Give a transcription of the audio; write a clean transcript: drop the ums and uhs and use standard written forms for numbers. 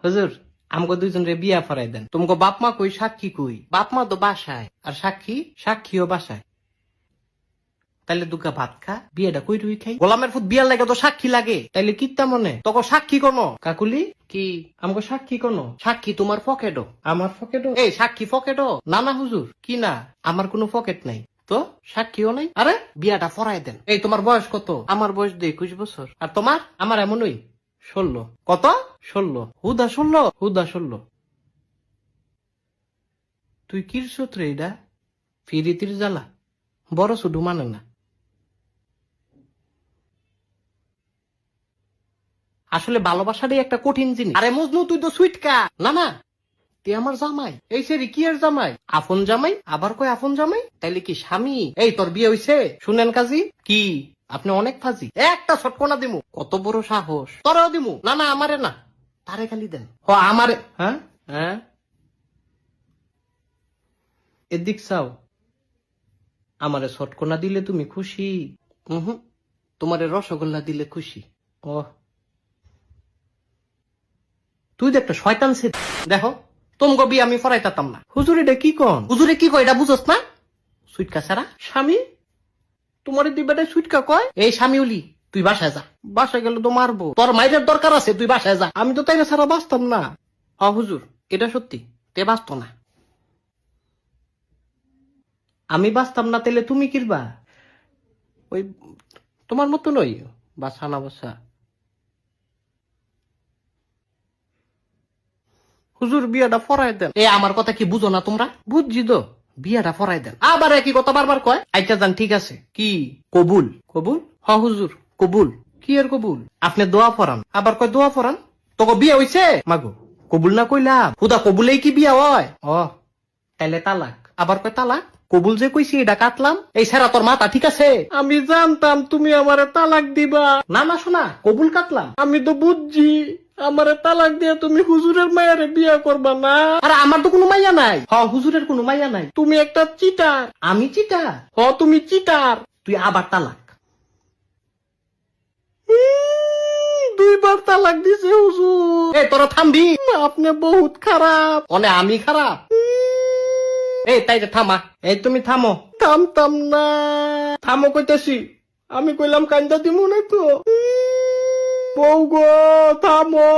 হুজুর আমাকে দুইজন রে বিয়া ফরাই দেন। তোমাকে বাপ মা কই, সাক্ষী কই? বাপ মা তো বাসায়, আর সাক্ষীও বাসায়। তাইলে দুগা ভাত খা, বিয়েটা কই রুই খাই। গোলামের ফুট বিয়ার লাগে তো সাক্ষী লাগে, তাইলে কিত্তা মনে তখন সাক্ষী কোনো কাকুলি কি আমাকে সাক্ষী কোনো? সাক্ষী তোমার পকেটও, আমার পকেটও। এই সাক্ষী পকেটও না না হুজুর, কি না আমার কোনো পকেট নাই তো, সাক্ষীও নাই। আরে বিয়াটা ফরাই দেন। এই তোমার বয়স কত? আমার বয়স 21 বছর। আর তোমার? আমার এমনই 16। কত? 16। হুদা 16। তুই কির সূত্রে এটা ফিরিতির জ্বালা বড় শুধু মানে না। আসলে ভালোবাসাটাই একটা কঠিন জিনিস। আরে মজনু তুই তো সুইটকা। না না, তুই আমার জামাই। এই সেরি কি আর জামাই? আপন জামাই, আবার কয় আপন জামাই, তাইলে কি স্বামী? এই তোর বিয়ে হইছে? শুনেন কাজী কি আপনি অনেক ফাজি, একটা ছটকনা দিমু। কত বড় সাহস, তোরাও দিমু। না না আমারে না, তারে খালি দেন। ও আমারে। হ্যাঁ হ্যাঁ, এদিক চাও। আমারে ছটকনা দিলে তুমি খুশি? হুম, তোমারে রসগোল্লা দিলে খুশি। ও, তুই তো একটা শয়তান ছে। দেখো তোমাকে বিয়ে আমি ফরাইতাম না। হুজুর এটা কি কন? হুজুরে কি কয় এটা বুঝস না? সুইটকা ছাড়া স্বামী তোমার দিবেটা সুইটকা কয়। এই স্বামী উলি, তুই বাসায় যা। বাসায় গেলে তো মারবো। তোর মাইরের দরকার আছে, তুই বাসায় যা। আমি তো তাই ছাড়া বাঁচতাম না। হুজুর এটা সত্যি, তে বাঁচত না। আমি বাঁচতাম না, তাহলে তুমি কিরবা? ওই তোমার মতো নই, বাসা না বাসা। হুজুর বিয়াটা ফরাই দেন। এ আমার কথা কি বুঝো না তোমরা? বুঝছি তো, বিয়াটা ফরাই দেন। আবার একই কথা বারবার কয়। আচ্ছা যান, ঠিক আছে। কি কবুল? কবুল হুজুর কবুল। কি এর কবুল? আপনি দোয়া ফরান, আবার কয় দোয়া ফরান। তোকে বিয়ে হইছে মাগো, কবুল না কইলাম। হুদা কবুলেই কি বিয়া হয়? তাইলে তালাক, আবার কয় তালাক। কবুল যে কইছি এটা কাটলাম। এই সেরা তোর মাথা ঠিক আছে? আমি জানতাম তুমি আমারে তালাক দিবা। না না শোনা, কবুল কাটলাম। আমি তো বুঝছি আমারে তালাক দিয়ে তুমি হুজুরের মায়ারে বিয়া করবা না। আরে আমার তো কোনো মাইয়া নাই। হুজুরের কোনো মাইয়া নাই। তুমি একটা চিটার। আমি চিটার? তুমি চিটার। তুই আবার তালাক। 2বার তালাক দিছে হুজুর। এই তোরা থামবি? আপনি বহুত খারাপ। আমি খারাপ? এই তাইলে থামা। এই তুমি থামো। থামতাম না। থামো কইতেছি। আমি কইলাম কান্দা দিমু না তো। বউ গো থামো।